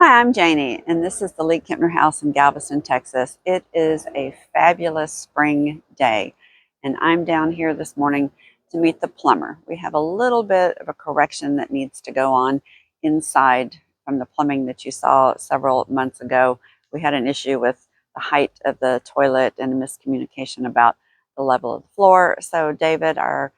Hi, I'm Janie, and this is the League-Kempner House in Galveston, Texas. It is a fabulous spring day, and I'm down here this morning to meet the plumber. We have a little bit of a correction that needs to go on inside from the plumbing that you saw several months ago. We had an issue with the height of the toilet and a miscommunication about the level of the floor. So David, our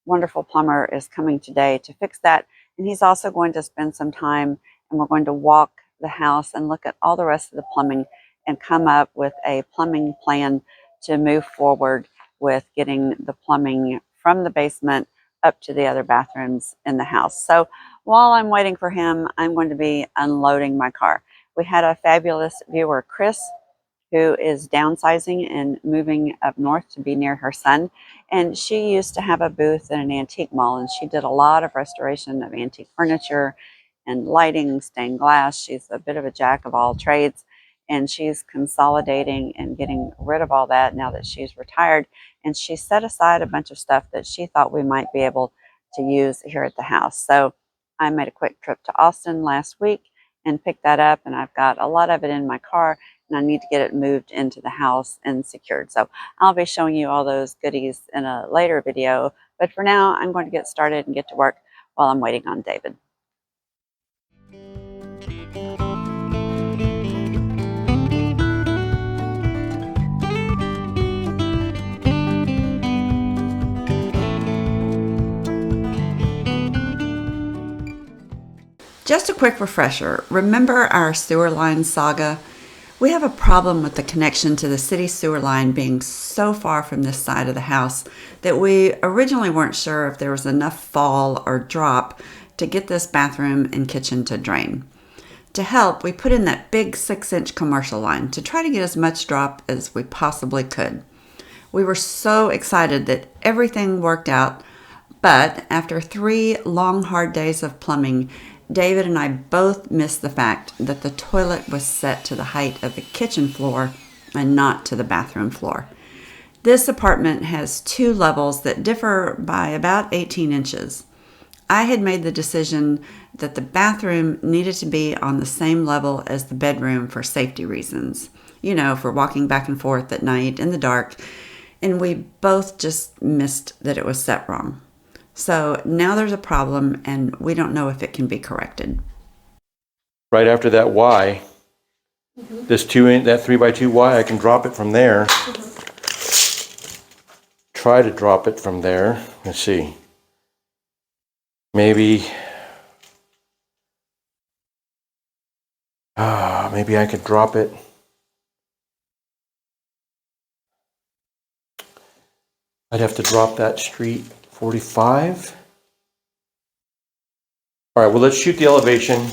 wonderful plumber, is coming today to fix that, and he's also going to spend some time and we're going to walk the house and look at all the rest of the plumbing and come up with a plumbing plan to move forward with getting the plumbing from the basement up to the other bathrooms in the house. So while I'm waiting for him, I'm going to be unloading my car. We had a fabulous viewer, Chris, who is downsizing and moving up north to be near her son. And she used to have a booth in an antique mall, and she did a lot of restoration of antique furniture and lighting, stained glass. She's a bit of a jack of all trades, and she's consolidating and getting rid of all that now that she's retired. And she set aside a bunch of stuff that she thought we might be able to use here at the house. So I made a quick trip to Austin last week and picked that up, and I've got a lot of it in my car, and I need to get it moved into the house and secured. So I'll be showing you all those goodies in a later video, but for now I'm going to get started and get to work while I'm waiting on David. Just a quick refresher. Remember our sewer line saga? We have a problem with the connection to the city sewer line being so far from this side of the house that we originally weren't sure if there was enough fall or drop to get this bathroom and kitchen to drain. To help, we put in that big 6-inch commercial line to try to get as much drop as we possibly could. We were so excited that everything worked out, but after 3 long, hard days of plumbing, David and I both missed the fact that the toilet was set to the height of the kitchen floor and not to the bathroom floor. This apartment has 2 levels that differ by about 18 inches. I had made the decision that the bathroom needed to be on the same level as the bedroom for safety reasons. You know, for walking back and forth at night in the dark, and we both just missed that it was set wrong. So now there's a problem, and we don't know if it can be corrected. Right after that Y, this 2-inch, that 3x2 Y, I can drop it from there. Try to drop it from there. Let's see. Maybe I could drop it. I'd have to drop that street 45. All right, well, let's shoot the elevation,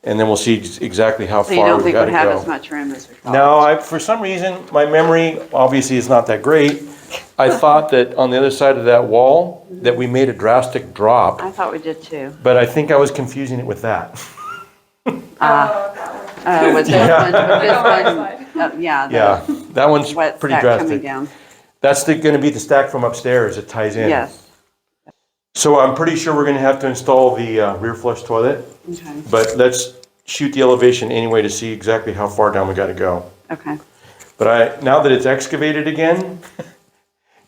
and then we'll see exactly how So you far don't we think got we to have go. as much room as we thought? No, for some reason, my memory obviously is not that great. I thought that on the other side of that wall, that we made a drastic drop, I thought we did too. but I think I was confusing it with that. With this one, yeah, Yeah, that one's wet pretty stack coming drastic. down. That's going to be the stack from upstairs. It ties in. Yes. So I'm pretty sure we're going to have to install the rear flush toilet, Okay. but let's shoot the elevation anyway to see exactly how far down we got to go. Okay. But now that it's excavated again,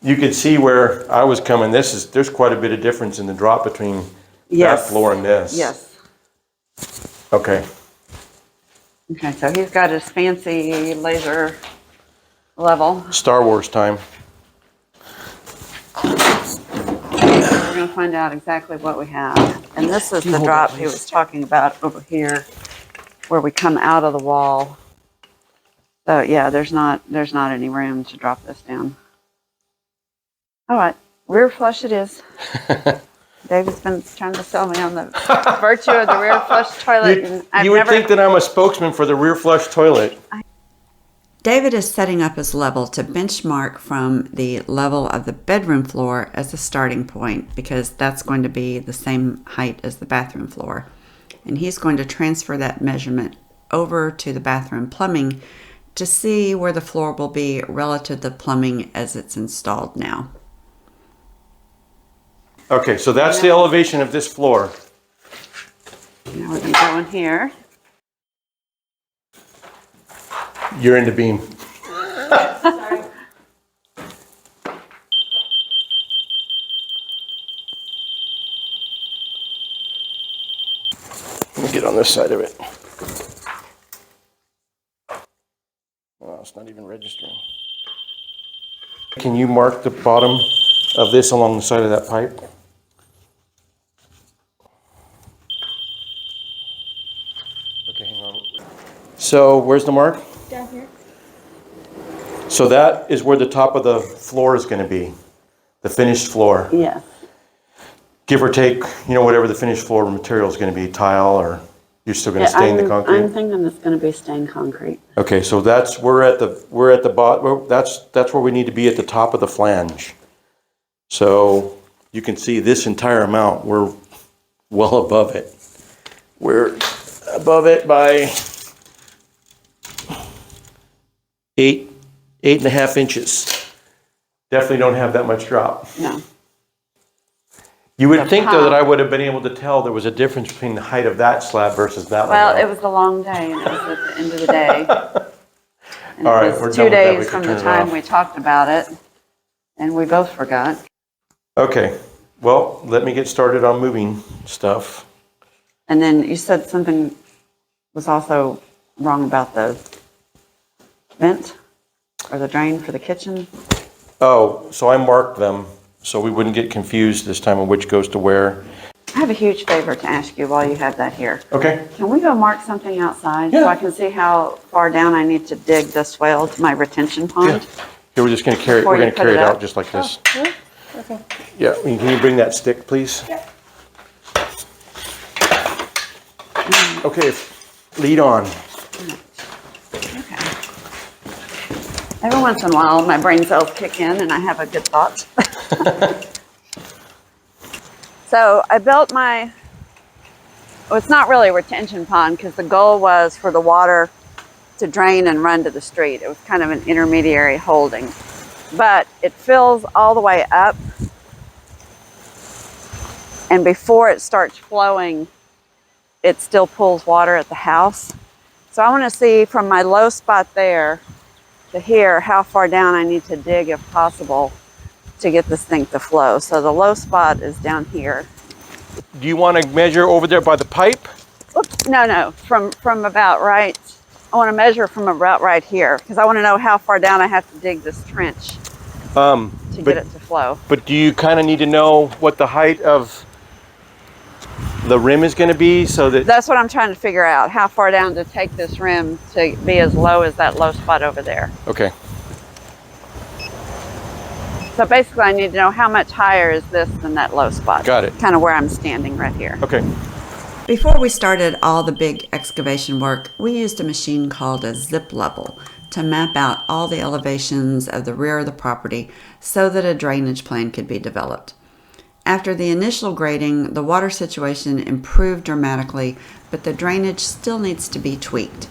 you could see where I was coming. There's quite a bit of difference in the drop between that floor and this. Yes. Okay. Okay, so he's got his fancy laser level. Star Wars time. We're going to find out exactly what we have. And this is the drop he was talking about over here, where we come out of the wall. So yeah, there's not any room to drop this down. All right, rear flush it is. David's been trying to sell me on the virtue of the rear flush toilet. You would think that I'm a spokesman for the rear flush toilet. David is setting up his level to benchmark from the level of the bedroom floor as a starting point, because that's going to be the same height as the bathroom floor. And he's going to transfer that measurement over to the bathroom plumbing to see where the floor will be relative to the plumbing as it's installed now. Okay, so that's the elevation of this floor. Now we're going to go in here. You're in the beam. Sorry. Let me get on this side of it. Oh, it's not even registering. Can you mark the bottom of this along the side of that pipe? Okay, hang on. So where's the mark? Down here. So that is where the top of the floor is going to be, the finished floor. Yes. Give or take, whatever the finished floor material is going to be, tile, or you're still going to stain the concrete? I'm thinking it's going to be stained concrete. Okay, so we're at the bottom. That's where we need to be, at the top of the flange. So you can see this entire amount. We're well above it. We're above it by 8.5 inches. Definitely don't have that much drop. No. You would think, though, that I would have been able to tell there was a difference between the height of that slab versus that one. Well, it was a long day, and it was at the end of the day. And All right, it we're was done 2 with that. We days can from turn the it time off. we talked about it, and we both forgot. Okay, well, let me get started on moving stuff. And then you said something was also wrong about the vent or the drain for the kitchen. Oh, so I marked them so we wouldn't get confused this time on which goes to where. I have a huge favor to ask you while you have that here. Okay. Can we go mark something outside Yeah. so I can see how far down I need to dig the swale to my retention pond? Here, we're just going to carry Before we're you going to put carry it it out up? just like this. Really? Okay. Yeah, can you bring that stick, please? Yeah. Okay, lead on. Okay. Every once in a while, my brain cells kick in and I have a good thought. So I built well, it's not really a retention pond because the goal was for the water to drain and run to the street. It was kind of an intermediary holding. But it fills all the way up. And before it starts flowing, it still pulls water at the house. So I want to see from my low spot there to here how far down I need to dig if possible to get this thing to flow. So the low spot is down here. Do you want to measure over there by the pipe? Oops, no, from about right. I want to measure from about right here because I want to know how far down I have to dig this trench to get it to flow. But do you kind of need to know what the height of the rim is going to be so that... That's what I'm trying to figure out, how far down to take this rim to be as low as that low spot over there. Okay. So basically I need to know how much higher is this than that low spot. Got it. Kind of where I'm standing right here. Okay. Before we started all the big excavation work, we used a machine called a zip level to map out all the elevations of the rear of the property so that a drainage plan could be developed. After the initial grading, the water situation improved dramatically, but the drainage still needs to be tweaked.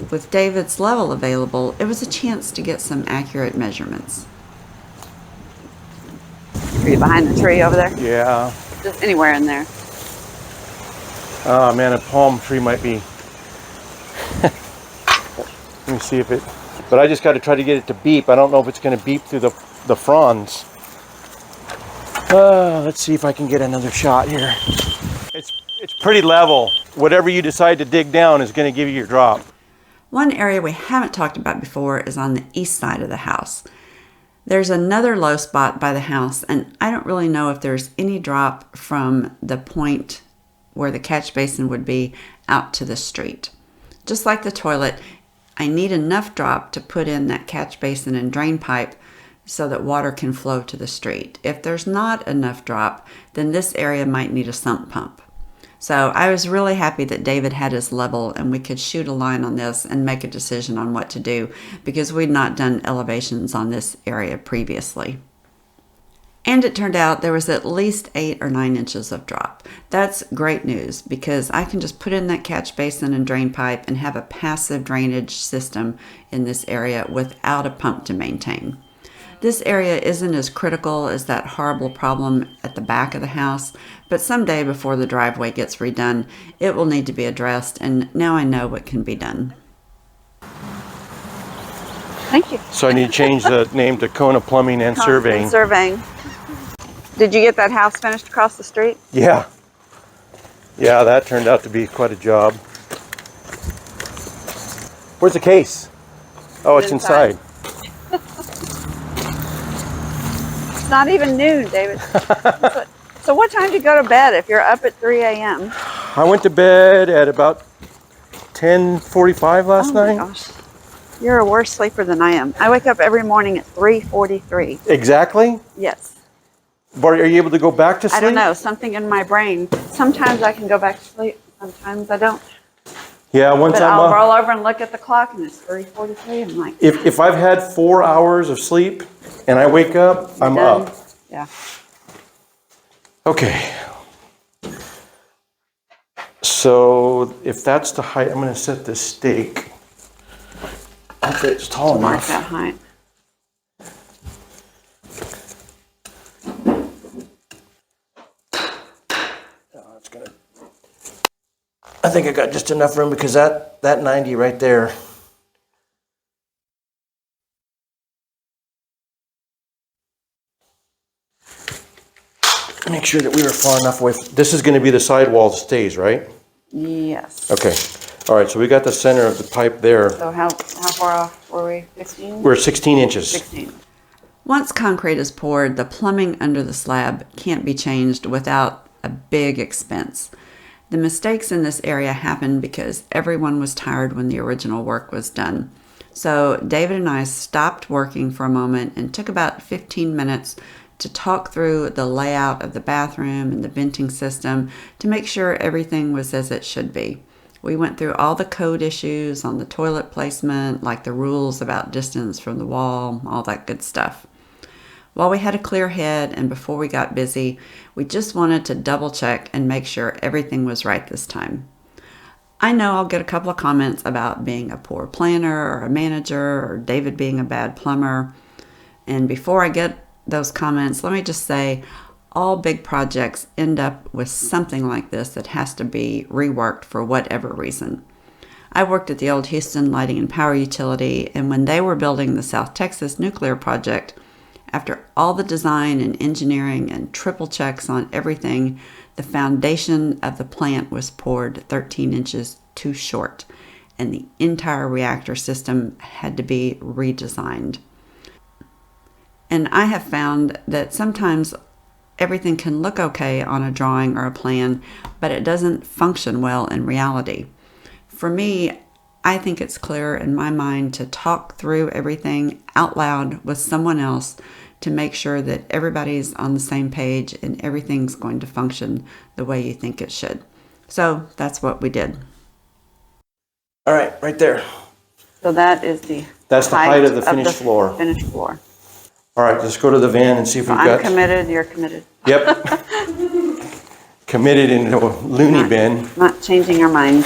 With David's level available, it was a chance to get some accurate measurements. Are you behind the tree over there? Yeah. Just anywhere in there. Oh man, a palm tree might be... Let me see if it... But I just got to try to get it to beep. I don't know if it's going to beep through the fronds. Let's see if I can get another shot here. It's pretty level. Whatever you decide to dig down is going to give you your drop. One area we haven't talked about before is on the east side of the house. There's another low spot by the house, and I don't really know if there's any drop from the point where the catch basin would be out to the street. Just like the toilet, I need enough drop to put in that catch basin and drain pipe so that water can flow to the street. If there's not enough drop, then this area might need a sump pump. So I was really happy that David had his level and we could shoot a line on this and make a decision on what to do because we'd not done elevations on this area previously. And it turned out there was at least 8 or 9 inches of drop. That's great news because I can just put in that catch basin and drain pipe and have a passive drainage system in this area without a pump to maintain. This area isn't as critical as that horrible problem at the back of the house, but someday before the driveway gets redone, it will need to be addressed, and now I know what can be done. Thank you. So I need to change the name to Kona Plumbing and Surveying. Surveying. Did you get that house finished across the street? Yeah. Yeah, that turned out to be quite a job. Where's the case? Oh, it's inside. It's not even noon, David. So what time do you go to bed if you're up at 3 a.m.? I went to bed at about 10:45 last night. Oh my gosh. You're a worse sleeper than I am. I wake up every morning at 3:43. Exactly? Yes. But are you able to go back to sleep? I don't know. Something in my brain. Sometimes I can go back to sleep. Sometimes I don't. Yeah, once But I'm I'll roll over and look at the clock and it's 3:43. I'm like, if I've had 4 hours of sleep and I wake up, I'm done. up. Yeah. Okay. So if that's the height, I'm going to set this stake. Hopefully it's tall Mark enough. that height. Oh, it's gonna. I think I got just enough room because that 90 right there. Make sure that we were far enough away. This is going to be the sidewall that stays, right? Yes. Okay. All right, so we got the center of the pipe there. So how far off were we? 15? We're 16 inches. 16. Once concrete is poured, the plumbing under the slab can't be changed without a big expense. The mistakes in this area happened because everyone was tired when the original work was done. So David and I stopped working for a moment and took about 15 minutes to talk through the layout of the bathroom and the venting system to make sure everything was as it should be. We went through all the code issues on the toilet placement, like the rules about distance from the wall, all that good stuff. While we had a clear head and before we got busy, we just wanted to double check and make sure everything was right this time. I know I'll get a couple of comments about being a poor planner or a manager or David being a bad plumber. And before I get those comments, let me just say all big projects end up with something like this that has to be reworked for whatever reason. I worked at the old Houston Lighting and Power Utility, and when they were building the South Texas nuclear project, after all the design and engineering and triple checks on everything, the foundation of the plant was poured 13 inches too short, and the entire reactor system had to be redesigned. And I have found that sometimes everything can look okay on a drawing or a plan, but it doesn't function well in reality. For me, I think it's clearer in my mind to talk through everything out loud with someone else to make sure that everybody's on the same page and everything's going to function the way you think it should. So that's what we did. All right, right there. So that is the height of the finished floor. Finished floor. All right, let's go to the van and see if we've I'm got. committed, you're committed. Yep. Committed into a loony bin. Not changing our minds.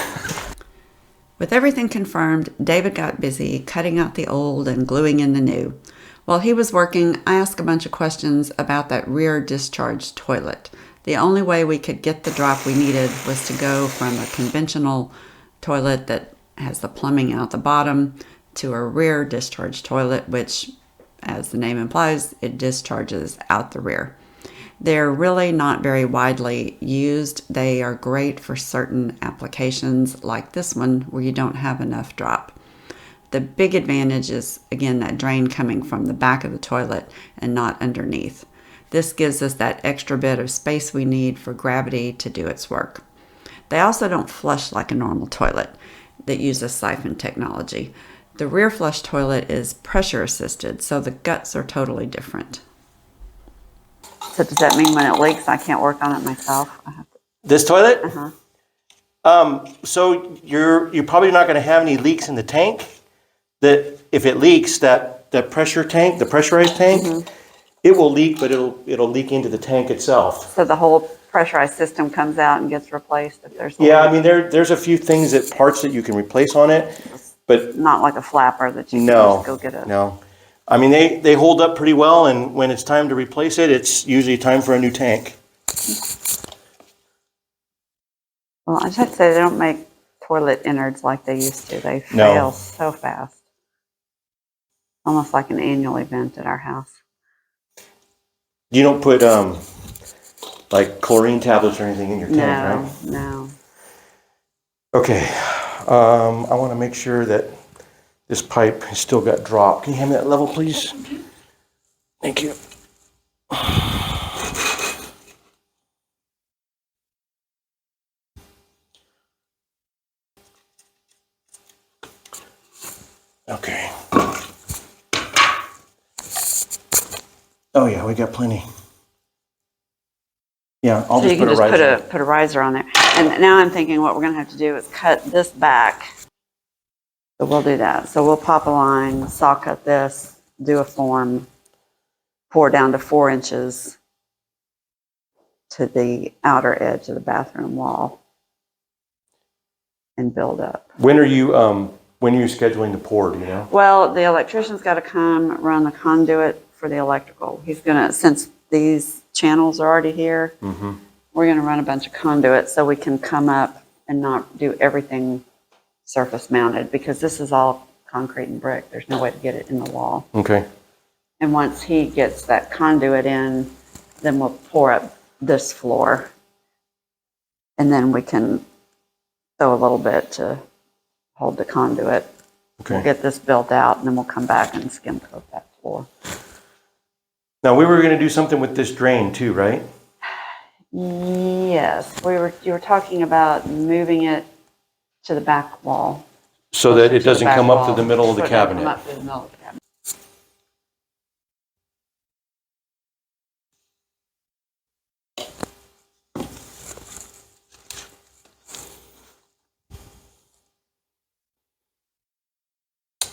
With everything confirmed, David got busy cutting out the old and gluing in the new. While he was working, I asked a bunch of questions about that rear discharge toilet. The only way we could get the drop we needed was to go from a conventional toilet that has the plumbing out the bottom to a rear discharge toilet, which, as the name implies, it discharges out the rear. They're really not very widely used. They are great for certain applications like this one where you don't have enough drop. The big advantage is, again, that drain coming from the back of the toilet and not underneath. This gives us that extra bit of space we need for gravity to do its work. They also don't flush like a normal toilet that uses siphon technology. The rear flush toilet is pressure assisted, so the guts are totally different. So does that mean when it leaks, I can't work on it myself? This toilet? Uh-huh. So you're probably not going to have any leaks in the tank. That if it leaks, that pressure tank, the pressurized tank, it will leak, but it'll leak into the tank itself. So the whole pressurized system comes out and gets replaced if there's. Yeah, I mean there's a few things parts that you can replace on it, but not like a flapper that you can just go get a. No. I mean they hold up pretty well, and when it's time to replace it, it's usually time for a new tank. Well, I just have to say they don't make toilet innards like they used to. They fail so fast. almost like an annual event at our house. You don't put like chlorine tablets or anything in your tank, right? No. Okay. I want to make sure that this pipe has still got drop. Can you hand me that level, please? Thank you. Okay. Oh yeah, we got plenty. Yeah, I'll So just you can put a just riser. put a riser on there. And now I'm thinking what we're going to have to do is cut this back. So we'll do that. So we'll pop a line, saw cut this, do a form, pour down to 4 inches to the outer edge of the bathroom wall, and build up. When are you scheduling to pour, do you know? Well, the electrician's got to come run the conduit for the electrical. He's going to, since these channels are already here, we're going to run a bunch of conduit so we can come up and not do everything surface mounted, because this is all concrete and brick. There's no way to get it in the wall. Okay. And once he gets that conduit in, then we'll pour up this floor. And then we can throw a little bit to hold the conduit. Okay. We'll get this built out, and then we'll come back and skim coat that floor. Now we were going to do something with this drain too, right? Yes, you were talking about moving it to the back wall. So that it doesn't come up to wall, the middle of the so it doesn't cabinet. come up to the middle of the cabinet.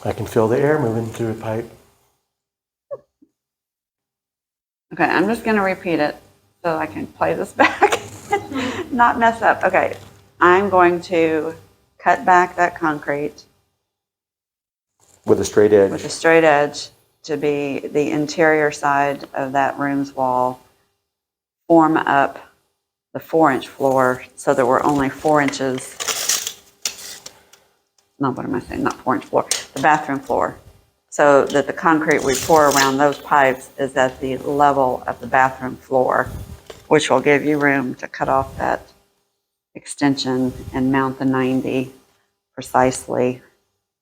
I can feel the air moving through the pipe. Okay, I'm just going to repeat it so I can play this back, not mess up. Okay, I'm going to cut back that concrete With a straight edge. with a straight edge to be the interior side of that room's wall, form up the 4-inch floor so that we're only 4 inches, no, what am I saying, not 4-inch floor, the bathroom floor, so that the concrete we pour around those pipes is at the level of the bathroom floor, which will give you room to cut off that extension and mount the 90 precisely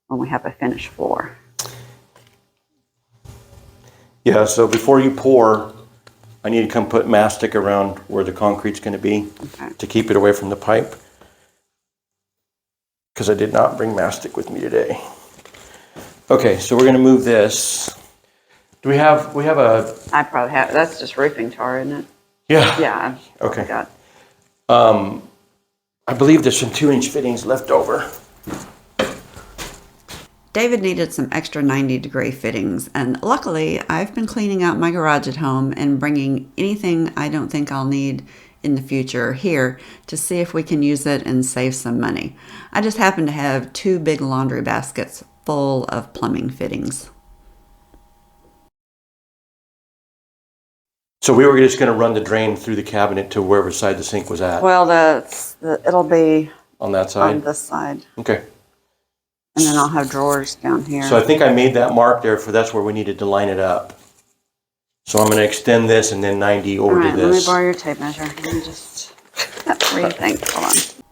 when we have a finished floor. Yeah, so before you pour, I need to come put mastic around where the concrete's going to be to keep it away from the pipe. Because I did not bring mastic with me today. Okay, so we're going to move this. Do we have a... I probably have, that's just roofing tar, isn't it? Yeah. Yeah. Okay. Got. I believe there's some 2-inch fittings left over. David needed some extra 90-degree fittings, and luckily I've been cleaning out my garage at home and bringing anything I don't think I'll need in the future here to see if we can use it and save some money. I just happen to have 2 big laundry baskets full of plumbing fittings. So we were just going to run the drain through the cabinet to wherever side the sink was at. Well, it'll be On that side? on this side, Okay. and then I'll have drawers down here. So I think I made that mark there for that's where we needed to line it up. So I'm going to extend this and then 90 over All to right, let me this. borrow your tape measure. Let me just rethink. Hold on.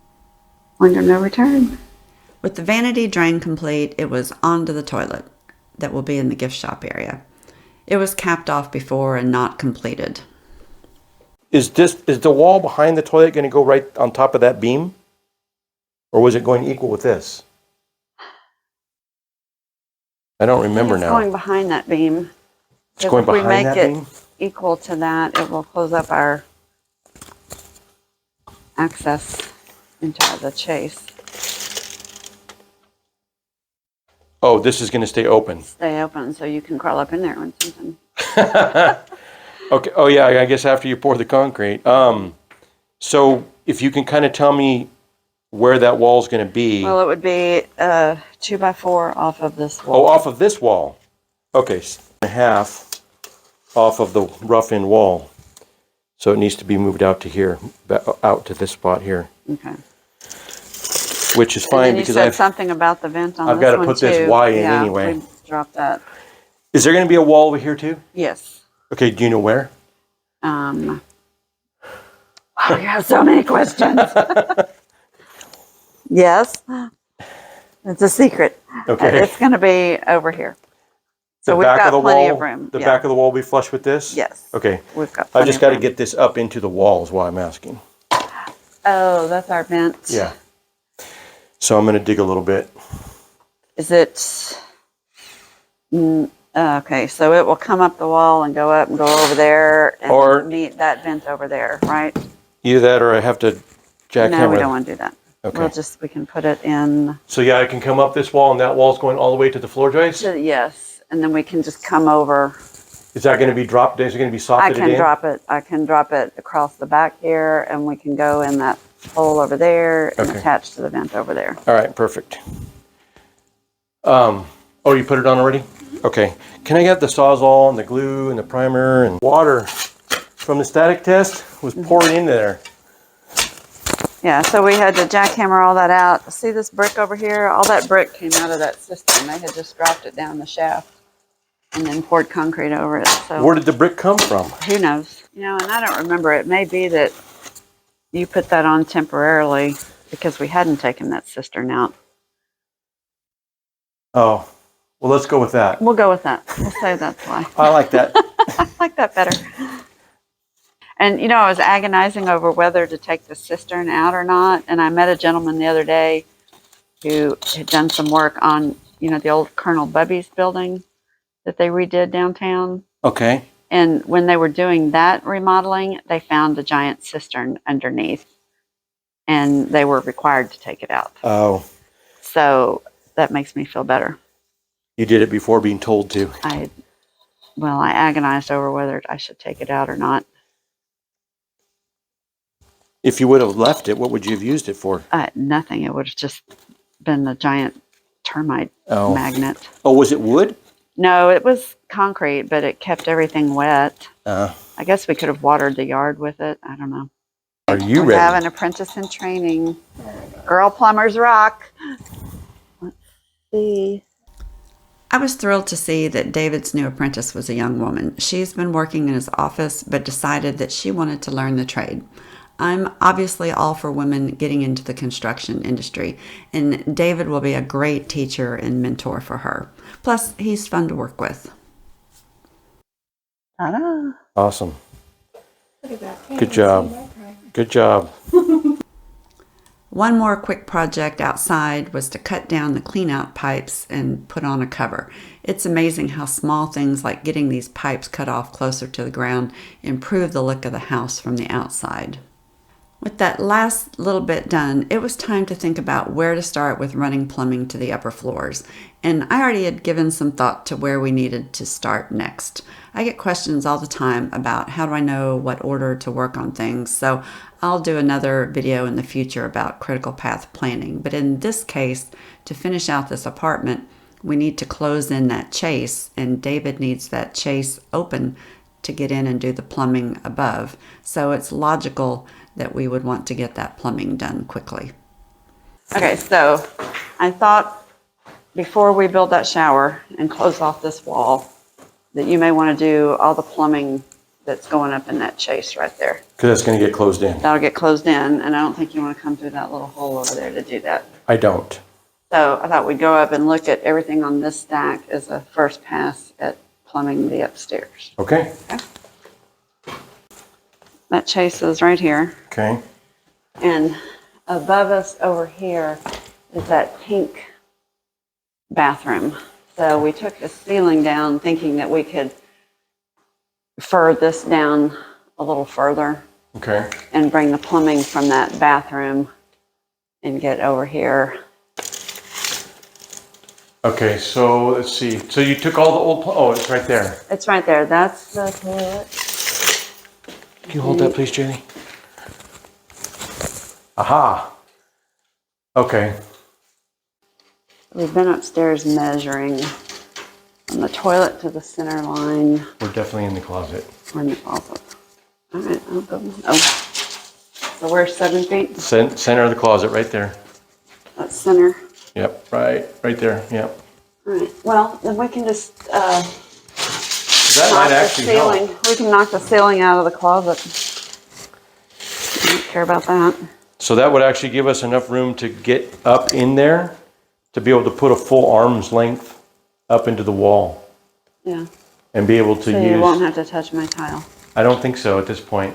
Point of no return. With the vanity drain complete, it was onto the toilet that will be in the gift shop area. It was capped off before and not completed. Is the wall behind the toilet going to go right on top of that beam? Or was it going equal with this? I don't remember It's now. going behind that beam. It's going behind that beam? If we make it equal to that, it will close up our access into the chase. Oh, this is going to stay open. Stay open so you can crawl up in there when something. Okay. Oh, yeah. I guess after you pour the concrete. So if you can kind of tell me where that wall's going to be. Well, it would be 2x4 off of this Oh, wall. off of this wall. Okay, a half off of the rough-in wall. So it needs to be moved out to here, out to this spot here. Okay. Which is And fine then you because said something about the vent on I've this got to one put this too. Y in Yeah, anyway. we dropped that. Is there going to be a wall over here too? Yes. Okay, do you know where? Oh, you have so many questions. Yes. It's a secret. Okay. It's going to be over here. So The we've back of got the plenty wall, of room. the Yeah. back of the wall will be flush with this? Yes. Okay. We've got I plenty just of got to room. get this up into the wall is why I'm asking. Oh, that's our vent. Yeah. So I'm going to dig a little bit. Is it... okay, so it will come up the wall and go up and go over there and Or- meet that vent over there, right? Either that or I have to jackhammer. No, we don't want to do that. Okay. We can put it in... So yeah, I can come up this wall and that wall's going all the way to the floor joist? Yes, and then we can just come over. Is that going to be dropped? Is it going to be softed in? I can drop it across the back here, and we can go in that hole over there and Okay. attach to the vent over there. All right, perfect. Oh, you put it on already? Okay. Can I get the Sawzall and the glue and the primer and water from the static test was poured into there? Yeah, so we had to jackhammer all that out. See this brick over here? All that brick came out of that cistern. They had just dropped it down the shaft and then poured concrete over it. So Where did the brick come from? who knows? You know, and I don't remember. It may be that you put that on temporarily because we hadn't taken that cistern out. Oh, well, let's go with that. We'll go with that. We'll say that's why. I like that. I like that better. And, you know, I was agonizing over whether to take the cistern out or not. And I met a gentleman the other day who had done some work on, you know, the old Colonel Bubby's building that they redid downtown. Okay. And when they were doing that remodeling, they found a giant cistern underneath. And they were required to take it out. Oh, So that makes me feel better. you did it before being told to. I agonized over whether I should take it out or not. If you would have left it, what would you have used it for? Nothing. It would have just been a giant termite magnet. Oh, was it wood? No, it was concrete, but it kept everything wet. I I guess we could have watered the yard with it. I don't know. Are you We ready? have an apprentice in training. Girl plumbers rock. Let's see. I was thrilled to see that David's new apprentice was a young woman. She's been working in his office, but decided that she wanted to learn the trade. I'm obviously all for women getting into the construction industry, and David will be a great teacher and mentor for her. Plus, he's fun to work with. Ta-da! Awesome. Good job. Good job. One more quick project outside was to cut down the clean-out pipes and put on a cover. It's amazing how small things like getting these pipes cut off closer to the ground improve the look of the house from the outside. With that last little bit done, it was time to think about where to start with running plumbing to the upper floors. And I already had given some thought to where we needed to start next. I get questions all the time about how do I know what order to work on things, so I'll do another video in the future about critical path planning. But in this case, to finish out this apartment, we need to close in that chase, and David needs that chase open to get in and do the plumbing above. So it's logical that we would want to get that plumbing done quickly. Okay, so I thought before we build that shower and close off this wall, that you may want to do all the plumbing that's going up in that chase right there. Because it's going to get closed in. That'll get closed in, and I don't think you want to come through that little hole over there to do that. I don't. So I thought we'd go up and look at everything on this stack as a first pass at plumbing the upstairs. Okay. That chase is right here. Okay. And above us over here is that pink bathroom. So we took the ceiling down thinking that we could fur this down a little further Okay. and bring the plumbing from that bathroom and get over here. Okay, so let's see. So you took all the old, oh, it's right there. It's right there. That's the toilet. Can you hold that, please, Jenny? Aha. Okay. We've been upstairs measuring from the toilet to the center line. We're definitely in the closet. We're in the closet. All right, I'll go. Oh, so we're 7 feet. Center of the closet, right there. That's center. Yep, right there. Yep. All right. Well, then we can just That might actually ceiling. help. We can knock the ceiling out of the closet. I don't care about that. So that would actually give us enough room to get up in there to be able to put a full arm's length up into the wall. Yeah. And be able to So use... you won't have to touch my tile. I don't think so at this point.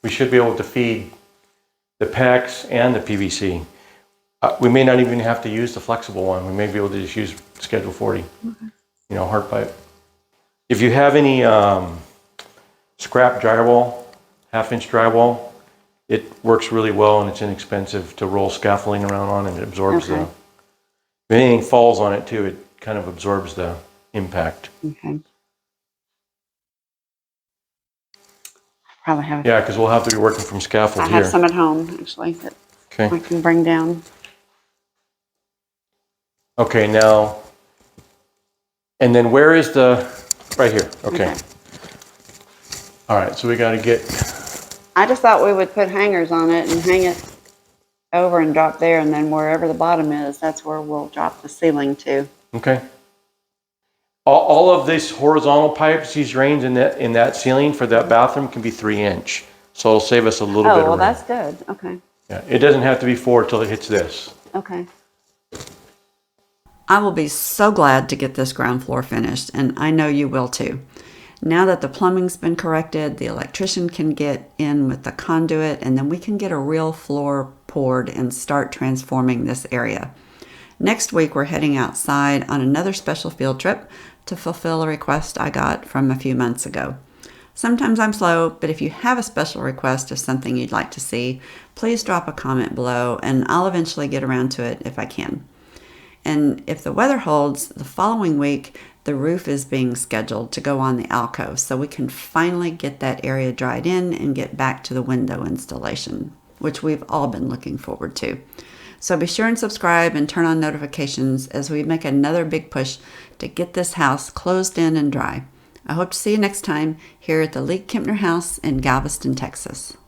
We should be able to feed the PEX and the PVC. We may not even have to use the flexible one. We may be able to just use Schedule 40, hard pipe. If you have any scrap drywall, 1/2-inch drywall, it works really well and it's inexpensive to roll scaffolding around on, and it absorbs if anything falls on it too, it kind of absorbs the impact. Okay. Probably have. Yeah, because we'll have to be working from scaffold here. I have some at home actually that I can bring down. Okay, now, and then where is the, right here, okay. All right, so we got to get... I just thought we would put hangers on it and hang it over and drop there, and then wherever the bottom is, that's where we'll drop the ceiling to. Okay. All of these horizontal pipes, these drains in that ceiling for that bathroom can be 3-inch. So it'll save us a little bit of room. Oh, well, that's good. Okay. Yeah, it doesn't have to be 4 till it hits this. Okay. I will be so glad to get this ground floor finished, and I know you will too. Now that the plumbing's been corrected, the electrician can get in with the conduit, and then we can get a real floor poured and start transforming this area. Next week, we're heading outside on another special field trip to fulfill a request I got from a few months ago. Sometimes I'm slow, but if you have a special request of something you'd like to see, please drop a comment below, and I'll eventually get around to it if I can. And if the weather holds, the following week, the roof is being scheduled to go on the alcove, so we can finally get that area dried in and get back to the window installation, which we've all been looking forward to. So be sure and subscribe and turn on notifications as we make another big push to get this house closed in and dry. I hope to see you next time here at the League-Kempner House in Galveston, Texas.